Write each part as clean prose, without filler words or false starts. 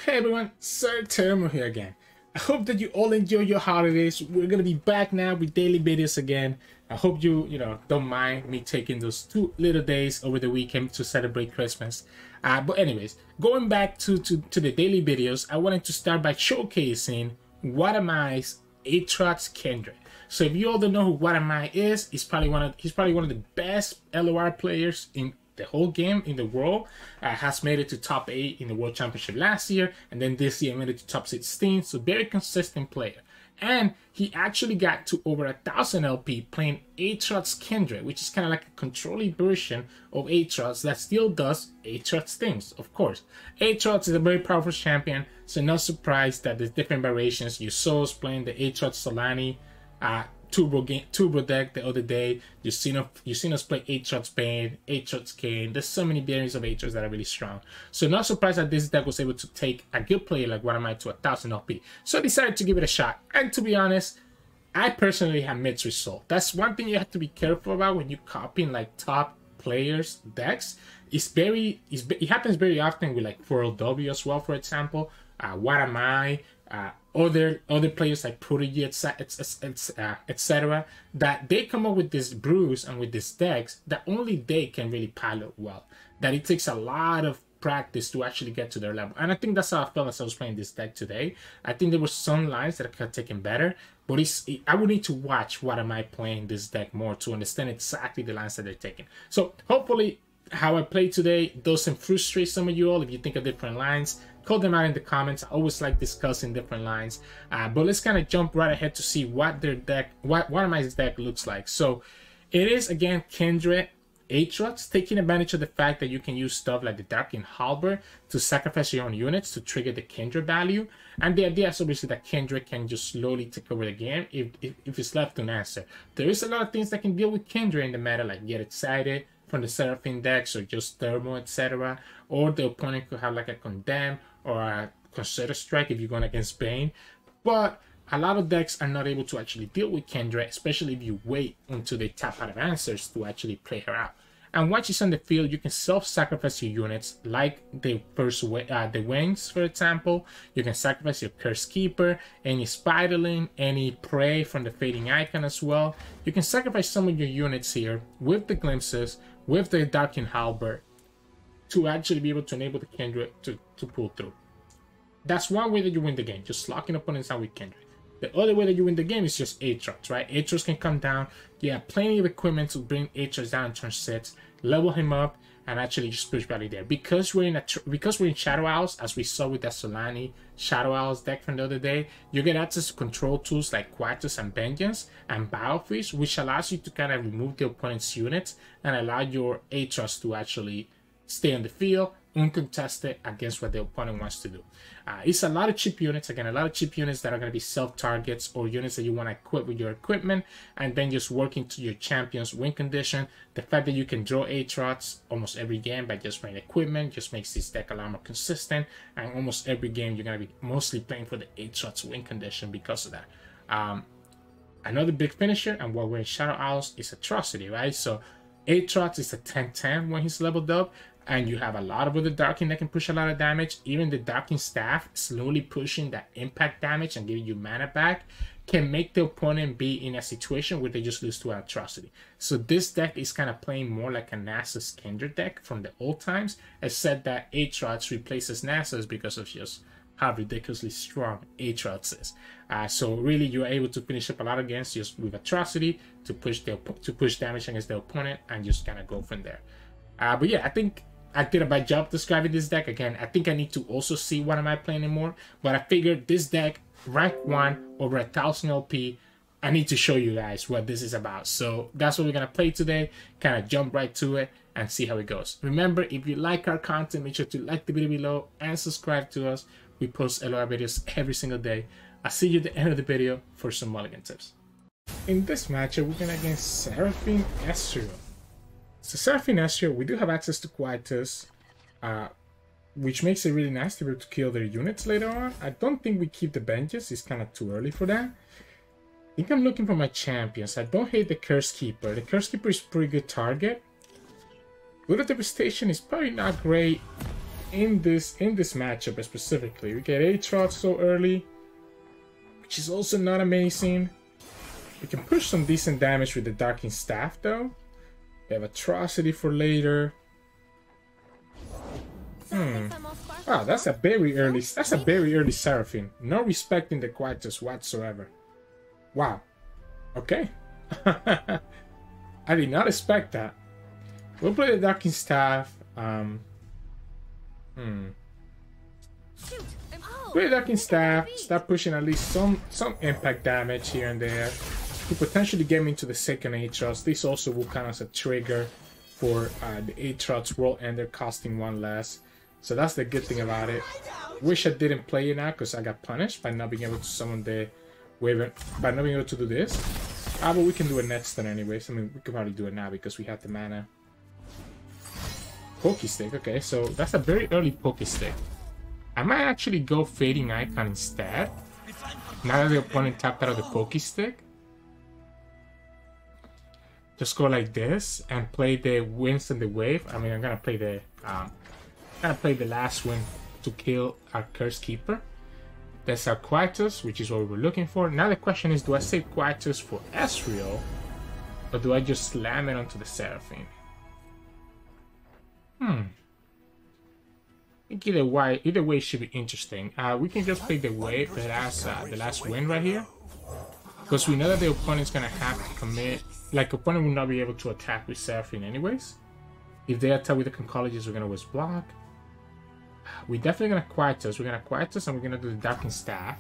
Hey everyone, Sirturmund here again. I hope that you all enjoy your holidays. We're gonna be back now with daily videos again. I hope you don't mind me taking those 2 little days over the weekend to celebrate Christmas. But anyways, going back to the daily videos, I wanted to start by showcasing WhatAmI's Aatrox Kindred. So if you all don't know who WhatAmI is, he's probably one of the best LOR players in the whole game in the world. Has made it to top 8 in the World Championship last year, and then this year made it to top 16. So very consistent player, and he actually got to over 1,000 LP playing Aatrox Kindred, which is kind of like a controlling version of Aatrox that still does Aatrox things. Of course, Aatrox is a very powerful champion, so no surprise that there's different variations. You saw us playing the Aatrox Solani turbo deck the other day. You've seen us play Aatrox Vayne, Aatrox Kane. There's so many variants of Aatrox that are really strong. So not surprised that this deck was able to take a good player like WhatAmI to 1,000 LP. So I decided to give it a shot. And to be honest, I personally have mixed result. That's one thing you have to be careful about when you copying like top players decks. It happens very often with like 4LW as well, for example. WhatAmI, other players like Prodigy, etc., that they come up with this brews and with these decks that only they can really pilot well. That it takes a lot of practice to actually get to their level. And I think that's how I felt as I was playing this deck today. I think there were some lines that I could have taken better, but I would need to watch WhatAmI playing this deck more to understand exactly the lines that they're taking. So hopefully how I played today doesn't frustrate some of you all. If you think of different lines, call them out in the comments. I always like discussing different lines. But let's kind of jump right ahead to see what WhatAmI's deck looks like. So it is again Kindred Aatrox, taking advantage of the fact that you can use stuff like the Darkin Halberd to sacrifice your own units to trigger the Kindred value. And the idea is obviously that Kindred can just slowly take over the game if it's left unanswered. There is a lot of things that can deal with Kindred in the meta, like Get Excited from the Seraphine decks, or just Thermo, etc. Or the opponent could have like a Condemn or a Consider Strike if you're going against Vayne. But a lot of decks are not able to actually deal with Kindred, especially if you wait until they tap out of answers to actually play her out. And once she's on the field, you can self-sacrifice your units, like the Wings, for example. You can sacrifice your Curse Keeper, any Spiderling, any Prey from the Fading Icon as well. You can sacrifice some of your units here with the Glimpses, with the Darkin Halberd, to actually be able to enable the Kindred to pull through. That's one way that you win the game, just locking opponents out with Kindred. The other way that you win the game is just Aatrox, right? Aatrox can come down. You have plenty of equipment to bring Aatrox down in turn 6, level him up, and actually just push value there. Because we're in Shadow Owls, as we saw with that Solani Shadow Owls deck from the other day, you get access to control tools like Quietus and Vengeance and Battlefish, which allows you to kind of remove the opponent's units and allow your Aatrox to actually stay on the field uncontested against what the opponent wants to do. It's a lot of cheap units, again, a lot of cheap units that are going to be self-targets or units that you want to equip with your equipment and then just working to your champion's win condition. The fact that you can draw Aatrox almost every game by just running equipment just makes this deck a lot more consistent, and almost every game you're going to be mostly playing for the Aatrox win condition because of that. Another big finisher, and while we're in Shadow Owls, is Atrocity, right? So Aatrox is a 10-10 when he's leveled up, and you have a lot of other Darkin that can push a lot of damage. Even the Darkin staff slowly pushing that impact damage and giving you mana back can make the opponent be in a situation where they just lose to an Atrocity. So this deck is kind of playing more like a Nasus Kindred deck from the old times, except that Aatrox replaces Nasus because of just how ridiculously strong Aatrox is. So really you're able to finish up a lot of games just with Atrocity to push damage against the opponent and just kind of go from there. But yeah, I think I did a bad job describing this deck. Again, I think I need to also see WhatAmI playing more, but I figured this deck, rank 1 over 1,000 LP, I need to show you guys what this is about. So that's what we're going to play today, kind of jump right to it and see how it goes. Remember, if you like our content, make sure to like the video below and subscribe to us. We post LOR videos every single day. I'll see you at the end of the video for some mulligan tips. In this matchup, we're going against Seraphine Ezreal. So Seraphine Ezreal, we do have access to Quietus, which makes it really nice to be able to kill their units later on. I don't think we keep the Vengeance, it's kind of too early for that. I think I'm looking for my champions. I don't hate the Curse Keeper. The Curse Keeper is a pretty good target. Good Devastation is probably not great in this matchup specifically. We get Aatrox so early, which is also not amazing. We can push some decent damage with the Darking Staff though. We have Atrocity for later. Wow, that's a very early Seraphine. No respect in the Quietus whatsoever. Wow. Okay. I did not expect that. We'll play the Darking Staff. Play the Darking Staff. Start pushing at least some impact damage here and there to potentially get me into the second Aatrox. This also will count as a trigger for the Aatrox World Ender costing one less. So that's the good thing about it. Wish I didn't play it now because I got punished by not being able to summon the Wyvern, by not being able to do this. But we can do it next turn anyways. I mean, we could probably do it now because we have the mana. Pokestick, okay, so that's a very early Pokestick. I might actually go Fading Icon instead. Now that the opponent tapped out of the Pokestick. Just go like this and play the Winds and the Wave. I mean, I'm gonna play the last one to kill our Cursed Keeper. That's our Quietus, which is what we were looking for. Now the question is, do I save Quietus for Ezreal, or do I just slam it onto the Seraphine? I think either way should be interesting. We can just play the wave, the last win right here, because we know that the opponent's gonna have to commit. Like, opponent will not be able to attack with Seraphine anyways. If they attack with the Conchologist, we're gonna always block. We're definitely gonna Quietus. We're gonna Quietus and we're gonna do the Darking Staff.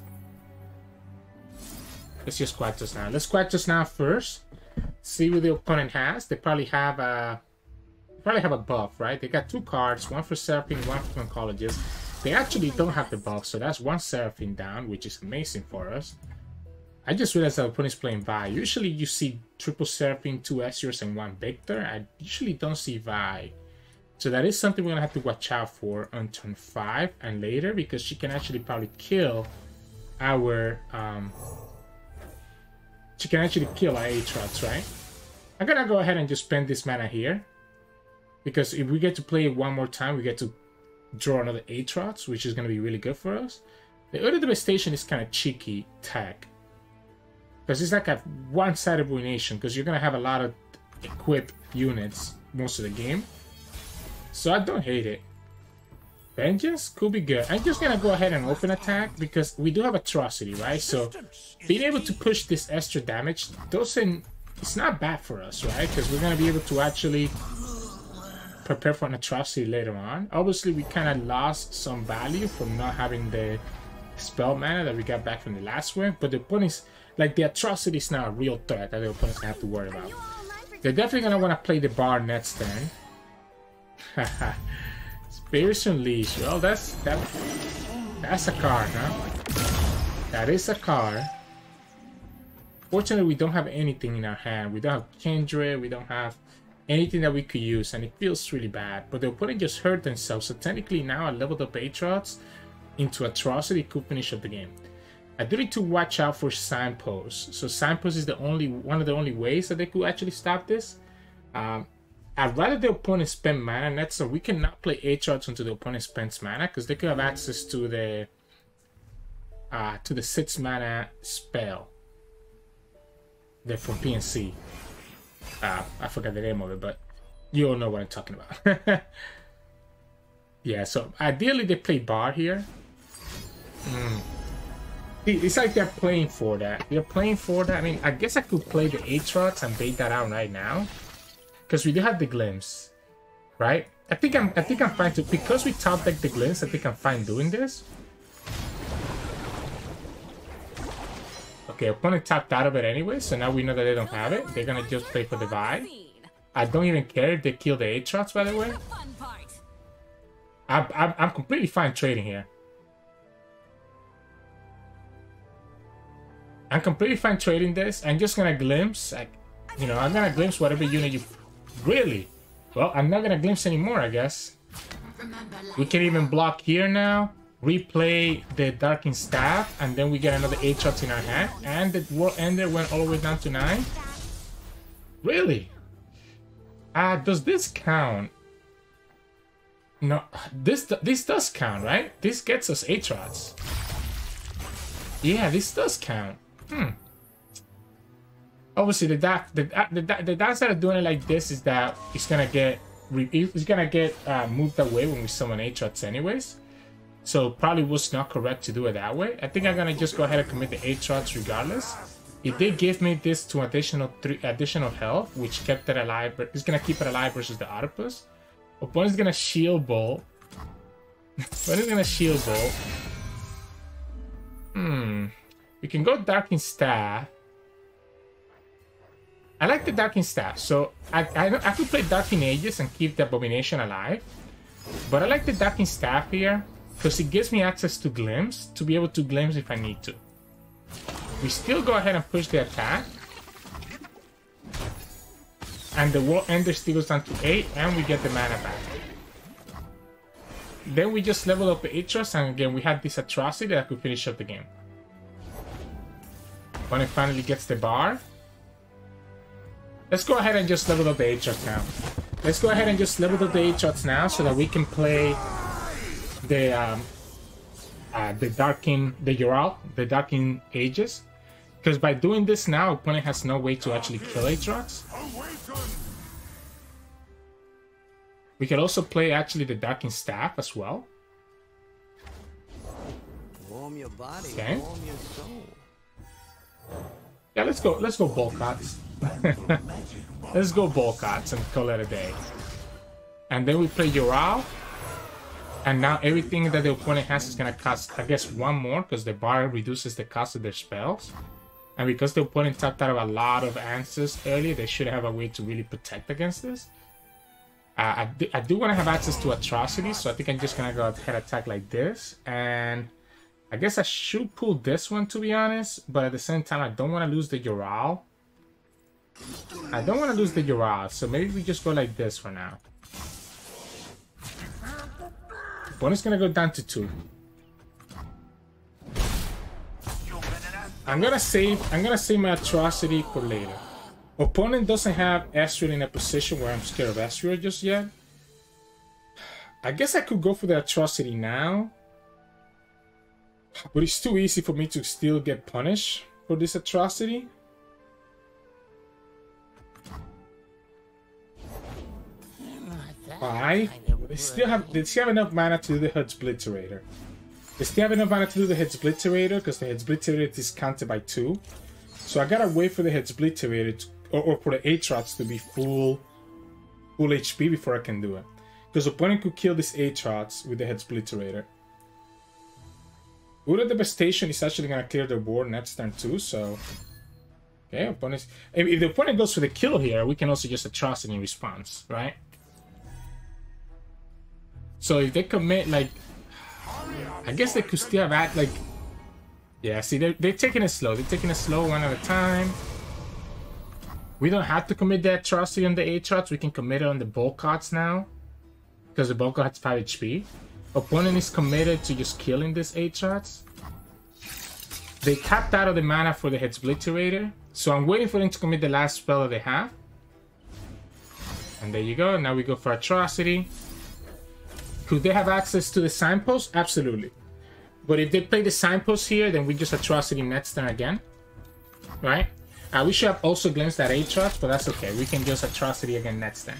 Let's just Quietus now. Let's Quietus now first. See what the opponent has. They probably have a buff, right? They got 2 cards, one for Seraphine, one for Conchologist. They actually don't have the buff, so that's 1 Seraphine down, which is amazing for us. I just realized that opponent's playing Vi. Usually you see triple Seraphine, 2 Ezreals, and 1 Viktor. I usually don't see Vi. So that is something we're going to have to watch out for on turn 5 and later, because she can actually probably kill our Aatrox, right? I'm going to go ahead and just spend this mana here, because if we get to play it one more time, we get to draw another Aatrox, which is going to be really good for us. The Early Devastation is kind of cheeky tech, because it's like a one-sided ruination, because you're going to have a lot of equipped units most of the game. So I don't hate it. Vengeance could be good. I'm just going to go ahead and open attack, because we do have Atrocity, right? So being able to push this extra damage it's not bad for us, right? Because we're going to be able to actually prepare for an Atrocity later on. Obviously, we kind of lost some value from not having the spell mana that we got back from the last one, but the opponent's, like, the Atrocity is now a real threat that the opponent's gonna have to worry about. They're definitely gonna want to play the bar next turn. Haha. Spears Unleashed. Well, that's a card, huh? That is a card. Fortunately, we don't have anything in our hand. We don't have Kindred, we don't have anything that we could use, and it feels really bad. But the opponent just hurt themselves, so technically now I leveled up Aatrox into Atrocity, could finish up the game. I do need to watch out for Signpost. So Signpost is one of the only ways that they could actually stop this. I'd rather the opponent spend mana net, so we cannot play Aatrox until the opponent spends mana, because they could have access to the 6 mana spell. They're from PNC. I forgot the name of it, but you all know what I'm talking about. Yeah, so ideally they play bar here. It's like they're playing for that. They're playing for that. I mean, I guess I could play the Aatrox and bait that out right now, because we do have the Glimpse, right? I think I'm fine to, because we top deck the Glimpse. I think I'm fine doing this. Okay, opponent tapped out of it anyway, so now we know that they don't have it. They're gonna just play for the Vi. I don't even care if they kill the Aatrox, by the way. I'm completely fine trading here. I'm completely fine trading this. I'm just gonna Glimpse. I'm gonna Glimpse whatever unit you... Really? Well, I'm not gonna Glimpse anymore, I guess. We can even block here now. Replay the Darking Staff, and then we get another Aatrox in our hand. And the World Ender went all the way down to 9. Really? Does this count? No, this does count, right? This gets us Aatrox. Yeah, this does count. Obviously, the downside of doing it like this is that it's gonna get moved away when we summon Aatrox anyways. So probably was not correct to do it that way. I think I'm gonna just go ahead and commit the Aatrox regardless. It did give me this to additional health, which kept it alive, but it's gonna keep it alive versus the Octopus. Opponent's gonna shield bolt. Opponent's gonna shield bolt. We can go Darking Staff. I like the Darking Staff, so I could play Darking Aegis and keep the Abomination alive. But I like the Darking Staff here, because it gives me access to Glimpse, to be able to Glimpse if I need to. We still go ahead and push the attack. And the World Ender still goes down to 8, and we get the mana back. Then we just level up the Aatrox, and again, we had this atrocity that could finish up the game. When it finally gets the bar. Let's go ahead and just level up the Aatrox now. Let's go ahead and just level up the Aatrox now so that we can play the Darking Aegis. Because by doing this now, opponent has no way to actually kill Aatrox. We can also play actually the Darking Staff as well. Warm your body, okay. Warm your soul. Yeah, let's go Bolcots. Let's go Bolcots and call it a day. And then we play Ezreal. And now everything that the opponent has is gonna cost, I guess, one more, because the bar reduces the cost of their spells. And because the opponent tapped out of a lot of answers earlier, they should have a way to really protect against this. I do want to have access to Atrocity, so I think I'm just gonna go ahead and attack like this. And I guess I should pull this one, to be honest, but at the same time, I don't want to lose the Ezreal. I don't want to lose the Ezreal, so maybe we just go like this for now. Opponent's gonna go down to 2. I'm gonna save my Atrocity for later. Opponent doesn't have Ezreal in a position where I'm scared of Ezreal just yet. I guess I could go for the Atrocity now. But it's too easy for me to still get punished for this Atrocity. Why? They still have enough mana to do the Head Splitterator. They still have enough mana to do the Head Splitterator because the Head Splitterator is discounted by 2. So I gotta wait for the Head Splitterator to, or for the Aatrox to be full HP before I can do it. Because opponent could kill this Aatrox with the Head Splitterator. Uda Devastation is actually gonna clear the board next turn too, so okay, opponents. If the opponent goes for the kill here, we can also just Atrocity in response, right? So if they commit, like, I guess they could still have act like, yeah. See, they're taking it slow. They're taking it slow one at a time. We don't have to commit the Atrocity on the Aatrox. We can commit it on the Bolcots now, because the Bolcot has 5 HP. Opponent is committed to just killing this Aatrox. They tapped out of the mana for the Head Splitterator, so I'm waiting for them to commit the last spell that they have. And there you go. Now we go for Atrocity. Could they have access to the Signpost? Absolutely. But if they play the Signpost here, then we just Atrocity next turn again. Right? We should have also glimpsed that Aatrox, but that's okay. We can just Atrocity again next turn.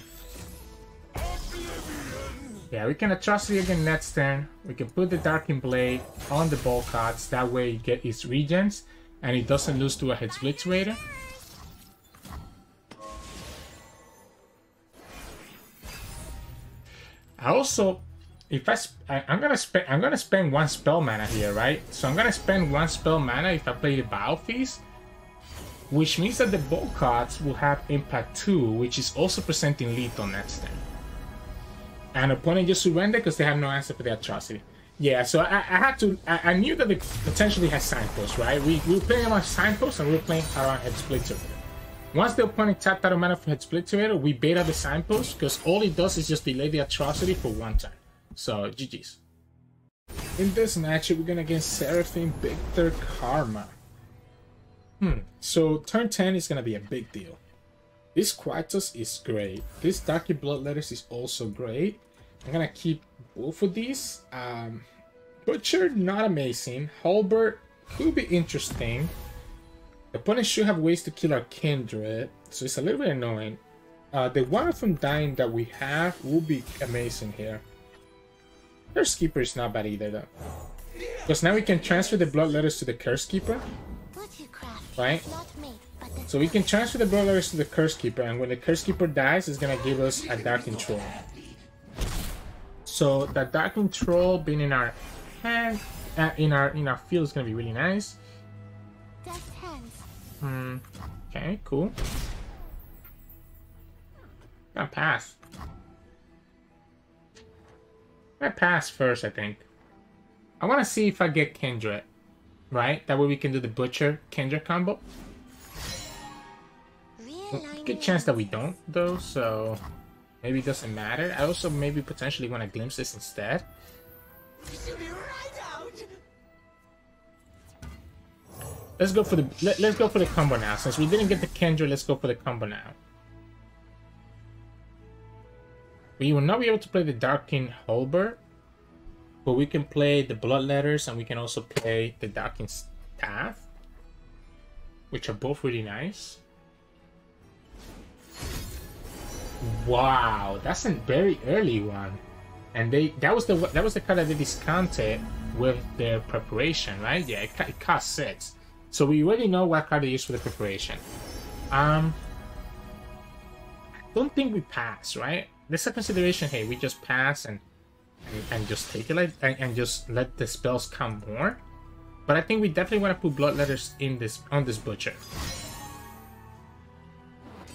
Yeah, we can Atrocity again next turn. We can put the Darking Blade on the Bolcots. That way you get its regens, and it doesn't lose to a Head Splitterator. I also, if I'm gonna spend 1 spell mana here, right? So I'm gonna spend 1 spell mana if I play the Battle Feast, which means that the Bolcots will have Impact 2, which is also presenting lethal next turn. And opponent just surrender because they have no answer for the Atrocity. Yeah, so I knew that they potentially had Signpost, right? We were playing around Signpost and we were playing around Head Splitterator. Once the opponent tapped out of mana for Head Splitterator, we beta the Signpost because all it does is just delay the Atrocity for 1 turn. So, GG's. In this matchup, we're gonna against Seraphine, Viktor, Karma. So, turn 10 is gonna be a big deal. This Quietus is great. This Darky Bloodletters is also great. I'm gonna keep both of these. Butcher, not amazing. Halberd could be interesting. The opponent should have ways to kill our Kindred, so it's a little bit annoying. The one from dying that we have will be amazing here. Curse Keeper is not bad either though. Because now we can transfer the blood letters to the Curse Keeper. Right? So we can transfer the blood letters to the Curse Keeper, and when the Curse Keeper dies, it's gonna give us a Dark Control. So that Dark Control being in our hand, in our field is gonna be really nice. Okay, cool. Gotta pass. I pass first, I think. I want to see if I get Kindred, right? That way we can do the Butcher Kindred combo. Good chance that we don't, though, so maybe it doesn't matter. I also maybe potentially want to glimpse this instead. Let's go for the combo now. Since we didn't get the Kindred, let's go for the combo now. We will not be able to play the Darkin Halberd, but we can play the Blood Letters, and we can also play the Darkin Staff, which are both really nice. Wow, that's a very early one, and that was the card that they discounted with their preparation, right? Yeah, it cost 6, so we already know what card they use for the preparation. I don't think we pass, right? There's a consideration. Hey, we just pass and just take it like and just let the spells come more. But I think we definitely want to put blood letters in on this Butcher.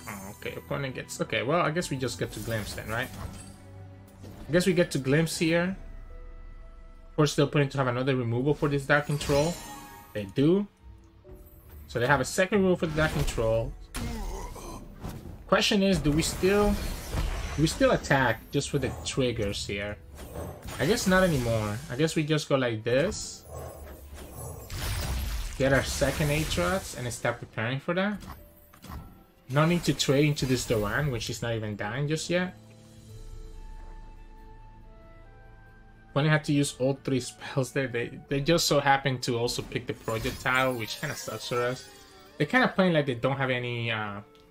Oh, okay, opponent gets okay. Well, I guess we just get to glimpse then, right? I guess we get to glimpse here. Force the opponent to have another removal for this Dark Control. They do. So they have a second removal for the Dark Control. Question is, do we still attack just for the triggers here? I guess not anymore. I guess we just go like this. Get our second Aatrox and start preparing for that. No need to trade into this Doran, which is not even dying just yet. When I had to use all 3 spells there, they just so happen to also pick the projectile, which kind of sucks for us. They're kind of playing like they don't have any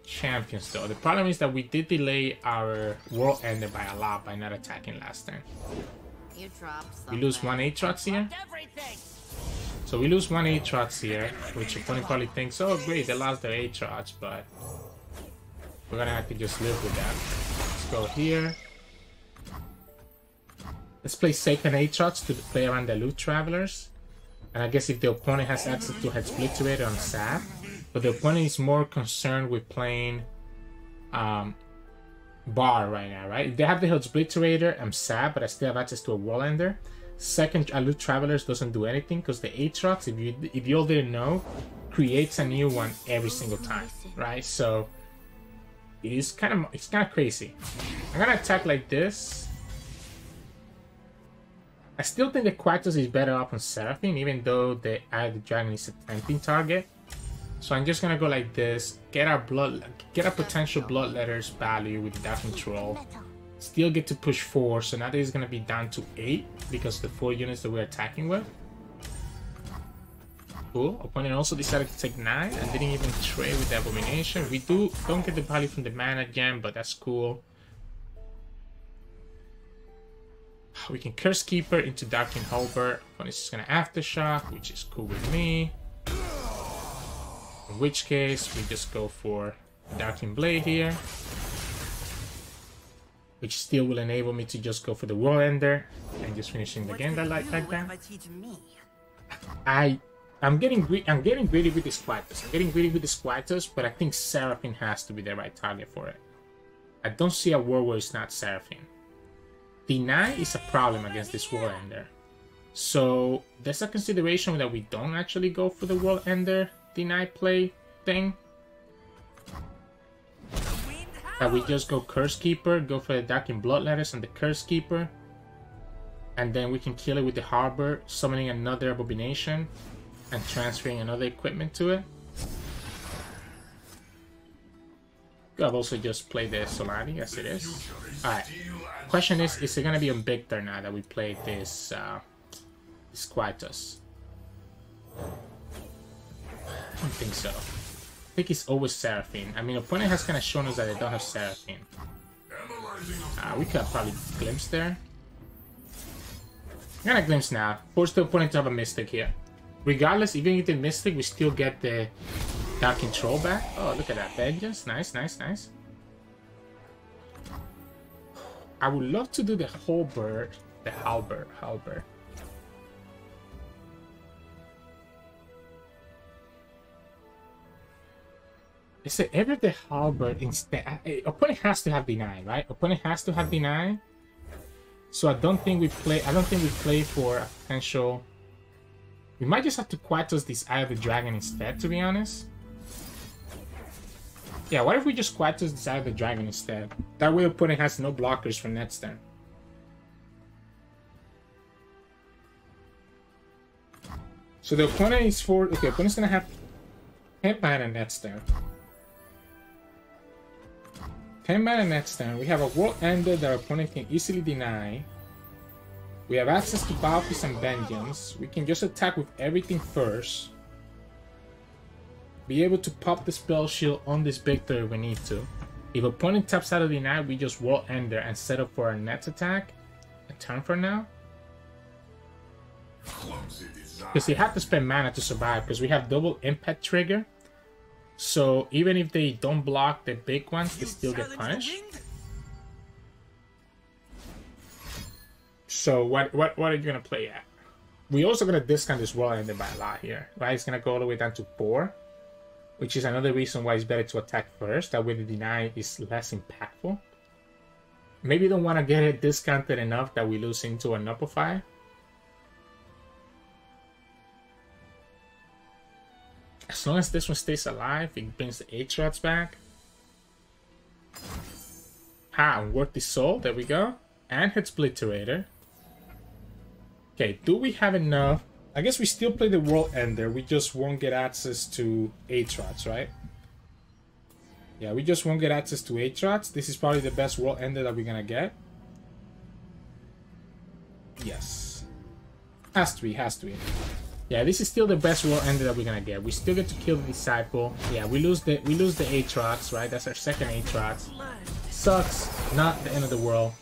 champions though. The problem is that we did delay our World Ender by a lot by not attacking last turn. We lose 1 Aatrox here. So we lose 1 Aatrox here, which your opponent probably thinks, oh great, they lost their Aatrox, but we're gonna have to just live with that. Let's go here. Let's play second Aatrox to play around the Loot Travelers. And I guess if the opponent has access to Head Splitterator on Sap, but the opponent is more concerned with playing Bar right now, right? If they have the Head Splitterator, I'm sad, but I still have access to a Wall Ender. Second, Loot Travelers doesn't do anything because the Aatrox, if you all didn't know, creates a new one every single time, right? So it's kind of crazy. I'm gonna attack like this. I still think the Quacktus is better off on Seraphine, even though the Eye of the Dragon is a tempting target. So I'm just gonna go like this, get our potential blood letters value with Dark Control. Still get to push 4, so now this is gonna be down to 8 because the 4 units that we're attacking with. Cool. Opponent also decided to take 9 and didn't even trade with the Abomination. We don't get the value from the mana gem, but that's cool. We can Curse Keeper into Darkin Halberd. Opponent's just gonna Aftershock, which is cool with me. In which case, we just go for Darkin Blade here, which still will enable me to just go for the World Ender and just finishing the game like that. I'm getting greedy with this Quacktus. But I think Seraphine has to be the right target for it. I don't see a world where it's not Seraphine. Deny is a problem against this World Ender. So there's a consideration that we don't actually go for the World Ender deny play thing. That we just go Curse Keeper, go for the Darkin Blood Letters and the Curse Keeper. And then we can kill it with the Harbor, summoning another Abomination and transferring another equipment to it. I've also just played the Solani as it is. Alright. question is it gonna be on Viktor now that we played this this Quietus? I don't think so. I think it's always Seraphine. I mean, opponent has kind of shown us that they don't have Seraphine. We could have probably glimpsed there. I'm gonna glimpse now. Force the opponent to have a Mystic here. Regardless, even if they Mystic, we still get the Dark Control back. Oh, look at that. Vengeance. Nice, nice, nice. I would love to do the Halberd. The Halberd. Is it ever the Halberd instead? Opponent has to have deny, right? Opponent has to have deny. So I don't think we play for a potential. We might just have to Quietus this Eye of the Dragon instead, to be honest. Yeah, what if we just Quietus this Eye of the Dragon instead? That way opponent has no blockers for next turn. So the opponent is for... Okay, opponent's gonna have 10 mana next turn. 10 mana next turn. We have a World Ender that our opponent can easily deny. We have access to Balfis and Vengeance. We can just attack with everything first. Be able to pop the spell shield on this Viktor if we need to. If opponent taps out of deny, we just World Ender and set up for our next attack. A turn from now. Because they have to spend mana to survive, because we have double impact trigger. So even if they don't block the big ones, they still get punished. So what are you gonna play at? We also gonna discount this World Ender by a lot here, right? It's gonna go all the way down to 4, which is another reason why it's better to attack first. That way the deny is less impactful. Maybe you don't want to get it discounted enough that we lose into a Nullify. As long as this one stays alive, it brings the Aatrox back. Worth the Soul, there we go. And hits Obliterator. Okay, do we have enough? I guess we still play the World Ender, we just won't get access to Aatrox, right? Yeah, we just won't get access to Aatrox. This is probably the best World Ender that we're gonna get. Yes. Has to be, has to be. Yeah, this is still the best World Ender that we're gonna get. We still get to kill the Disciple. Yeah, we lose the Aatrox, right? That's our second Aatrox. Sucks, not the end of the world.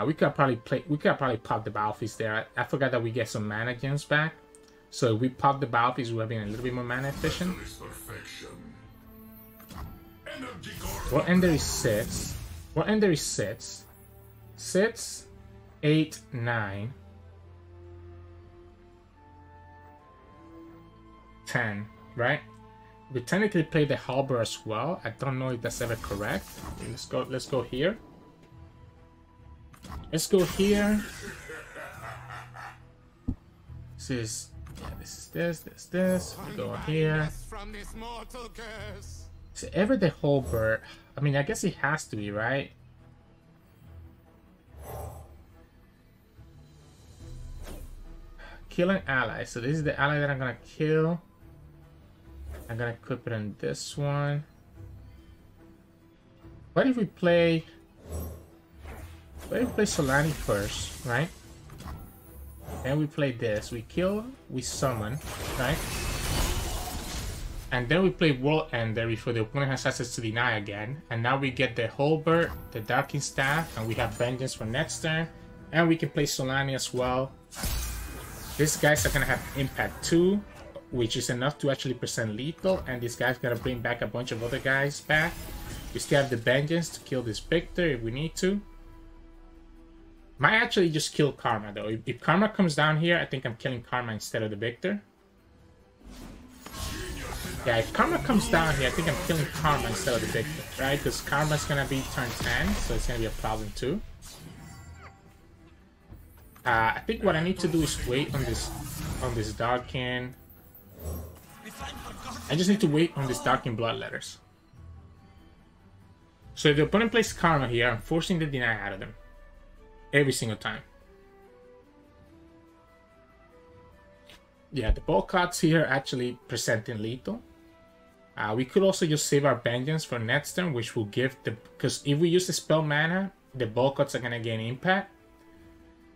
We could probably pop the Balfis there. I forgot that we get some mana gems back. So if we pop the Balfis, we're being a little bit more mana efficient. World Ender is 6. World Ender is 6. 6, 8, 9. 10, right? We technically play the Halberd as well. I don't know if that's ever correct. Let's go here. Let's go here. This is this. We go here. So ever the Halberd. I mean, I guess it has to be, right? Kill an ally. So this is the ally that I'm gonna kill. I'm gonna equip it on this one. What if we play Solani first, right? Then we play this. We kill, we summon, right? And then we play World Ender before the opponent has access to deny again. And now we get the Halberd, the Darking Staff, and we have Vengeance for next turn. And we can play Solani as well. These guys are gonna have Impact 2, which is enough to actually present lethal, and this guy's gonna bring back a bunch of other guys back. We still have the Vengeance to kill this Viktor if we need to. Might actually just kill Karma though. If Karma comes down here, I think I'm killing Karma instead of the Viktor. Yeah, if Karma comes down here, I think I'm killing Karma instead of the Viktor, right? Because Karma's gonna be turn 10, so it's gonna be a problem too. I think what I need to do is wait on this Darkin. I just need to wait on this Darkin Bloodletters. So if the opponent plays Karma here, I'm forcing the deny out of them. Every single time. Yeah, the ball cards here actually presenting lethal. We could also just save our Vengeance for next turn, which will give the... Because if we use the spell mana, the bulk cuts are gonna gain impact.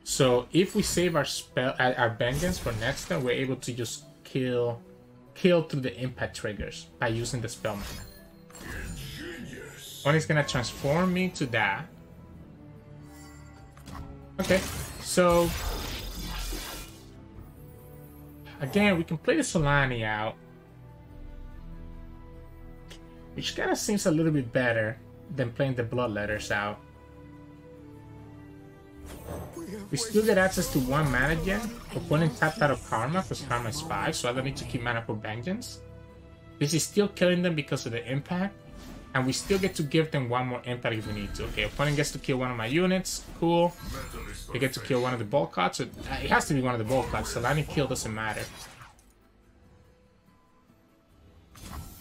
So if we save our our vengeance for next turn, we're able to just kill through the impact triggers by using the spell mana. One is gonna transform me to that. Okay, so again, we can play the Solani out, which kind of seems a little bit better than playing the Bloodletters out. We still get access to 1 mana gem. Opponent tapped out of Karma because Karma is 5, so I don't need to keep mana for Vengeance. This is still killing them because of the impact, and we still get to give them 1 more impact if we need to. Okay, opponent gets to kill 1 of my units. Cool. They get to kill 1 of the bulk cards. So it has to be 1 of the bulk cards. Solani kill doesn't matter.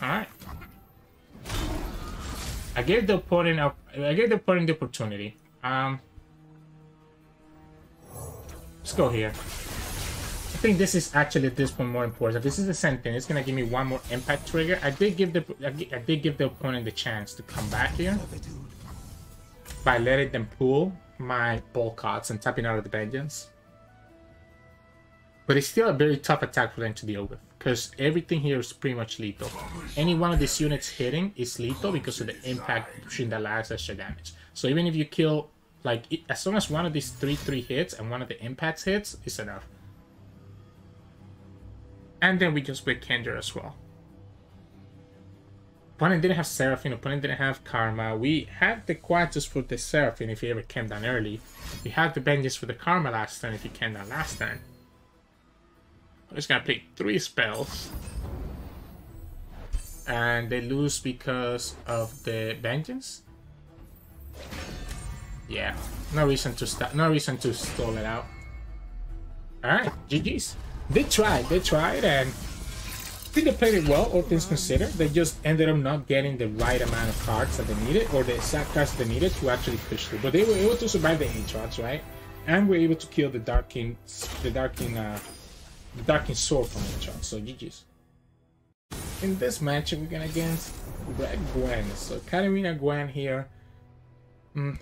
Alright. I gave the opponent the opportunity. Let's go here. I think this is actually at this point more important. If this is the same thing, it's gonna give me 1 more impact trigger. I did give the opponent the chance to come back here by letting them pull my bulk cards and tapping out of the vengeance. But it's still a very tough attack for them to deal with, because everything here is pretty much lethal. Any one of these units hitting is lethal because of the impact pushing the last extra damage. So even if you kill, like, as long as one of these 3/3 hits and one of the impacts hits, it's enough. And then we just break Kindred as well. Opponent didn't have Seraphine, opponent didn't have Karma. We had the quad just for the Seraphine if he ever came down early. We had the Vengeance for the Karma last turn if he came down last turn. I'm just gonna play 3 spells. And they lose because of the Vengeance. Yeah, no reason to stall it out. Alright, GG's. They tried, and I think they played it well, all things considered. They just ended up not getting the right amount of cards that they needed, or the exact cards they needed to actually push through. But they were able to survive the Aatrox, right? And were able to kill the Darkin Sword from Aatrox, so GG's. In this matchup, we're gonna against Red Gwen. So Katarina Gwen here.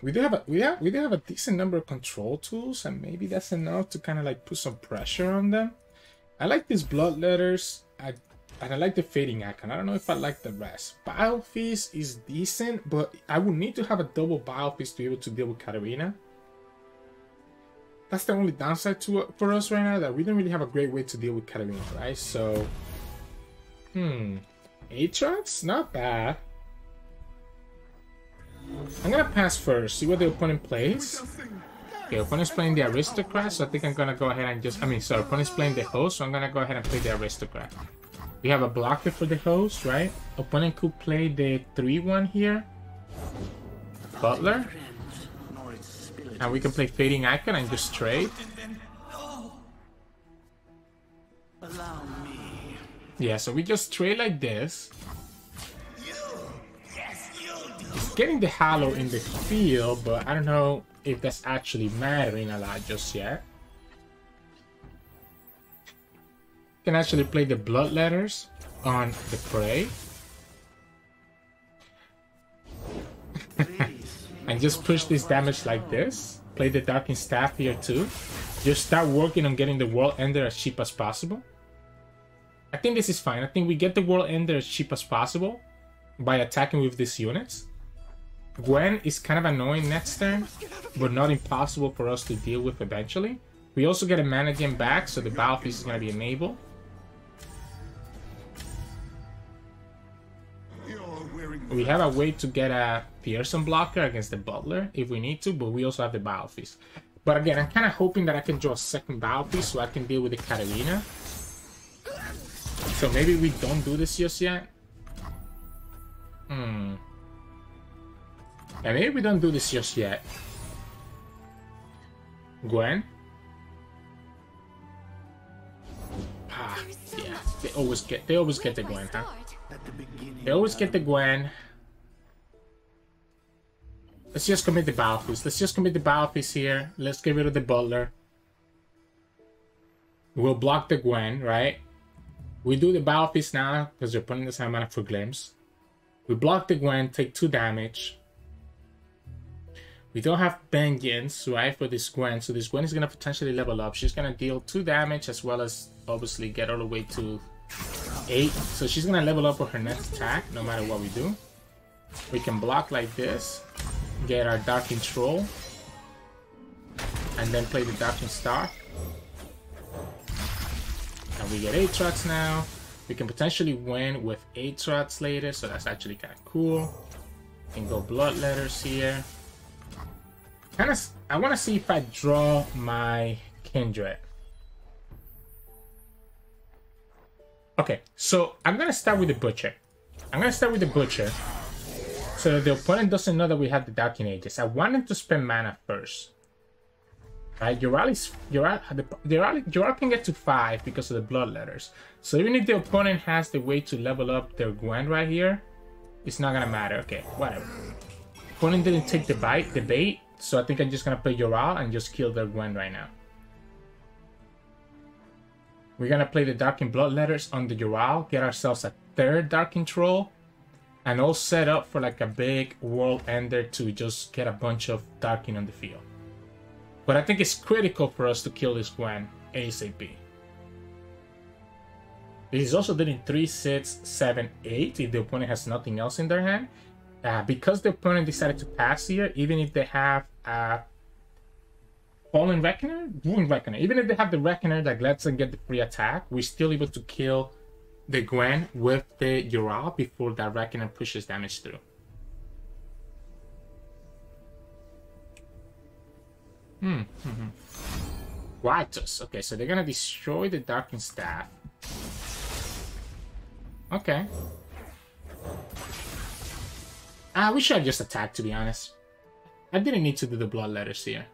We do have a decent number of control tools, and maybe that's enough to kind of like put some pressure on them. I like these Bloodletters, and I like the Fading Icon. I don't know if I like the rest. Bile Feast is decent, but I would need to have a double Bile Feast to be able to deal with Katarina. That's the only downside to it for us right now, that we don't really have a great way to deal with Katarina, right? So, Aatrox? Not bad. I'm gonna pass first, see what the opponent plays. Okay, opponent's playing the Aristocrat, so I think I'm gonna go ahead and just... opponent's playing the Host, so I'm gonna go ahead and play the Aristocrat. We have a blocker for the Host, right? Opponent could play the 3/1 here. Butler. And we can play Fading Icon and just trade. Yeah, so we just trade like this. It's getting the Hallow in the field, but I don't know if that's actually mattering a lot just yet. Can actually play the Bloodletters on the Prey. And just push this damage like this. Play the Darkin Staff here too. Just start working on getting the World Ender as cheap as possible. I think this is fine. I think we get the World Ender as cheap as possible by attacking with these units. Gwen is kind of annoying next turn, but not impossible for us to deal with eventually. We also get a mana gem back, so the Bile Feast is going to be enabled. We have a way to get a Pearson blocker against the Butler if we need to, but we also have the Bile Feast. But again, I'm kind of hoping that I can draw a second Bile Feast so I can deal with the Katarina. So maybe we don't do this just yet. Yeah, maybe we don't do this just yet. Gwen? Ah, yeah. They always get the Gwen, huh? They always get the Gwen. Let's just commit the Bile Feast. Let's just commit the Bile Feast here. Let's get rid of the Butler. We'll block the Gwen, right? We do the Bile Feast now because they're putting this mana for Glimpse. We block the Gwen, take 2 damage. We don't have Vengeance, right, for this Gwen. So this Gwen is going to potentially level up. She's going to deal 2 damage as well as obviously get all the way to 8. So she's going to level up with her next attack no matter what we do. We can block like this. Get our Darking Troll. And then play the Darking Star. And we get Aatrox now. We can potentially win with Aatrox later, so that's actually kind of cool. We can go Bloodletters here. I want to see if I draw my Kindred. Okay, so I'm going to start with the Butcher. So that the opponent doesn't know that we have the Darking Ages. I want him to spend mana first. Right, Yoral can get to 5 because of the Bloodletters. So even if the opponent has the way to level up their Gwen right here, it's not gonna matter. Okay, whatever. Opponent didn't take the bait, so I think I'm just gonna play Yoral and just kill their Gwen right now. We're gonna play the Darking Bloodletters on the Yoral, get ourselves a 3rd Darking Troll, and all set up for like a big World Ender to just get a bunch of Darking on the field. But I think it's critical for us to kill this Gwen ASAP. This is also dealing 3, 6, 7, 8 if the opponent has nothing else in their hand. Because the opponent decided to pass here, even if they have Fallen Reckoner, Ruined Reckoner, even if they have the Reckoner that lets them get the free attack, we're still able to kill the Gwen with the Yoral before that Reckoner pushes damage through. Rightus. Okay, so they're gonna destroy the Darking Staff. Okay. We should have just attacked, to be honest. I didn't need to do the Bloodletters here.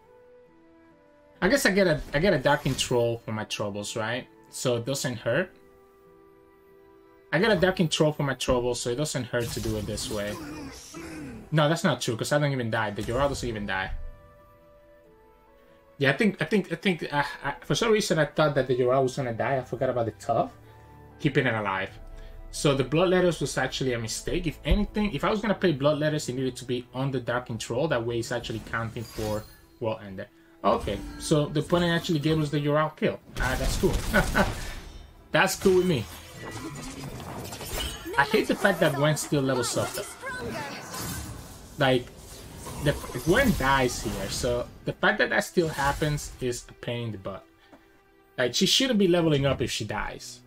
I guess I get a Darking Troll for my troubles, right? So it doesn't hurt. I get a Darking Troll for my troubles, so it doesn't hurt to do it this way. No, that's not true, because I don't even die. The Yoral doesn't even die. Yeah, I think for some reason I thought that the Yoral was gonna die. I forgot about the tough, keeping it alive. So the Bloodletters was actually a mistake. If anything, if I was gonna play Bloodletters, it needed to be on the Darking Troll. That way, it's actually counting for World Ender. Okay, so the opponent actually gave us the Yoral kill. That's cool. That's cool with me. I hate the fact that Gwen still levels up though. Like, the Gwen dies here, so the fact that that still happens is a pain in the butt. Like, she shouldn't be leveling up if she dies.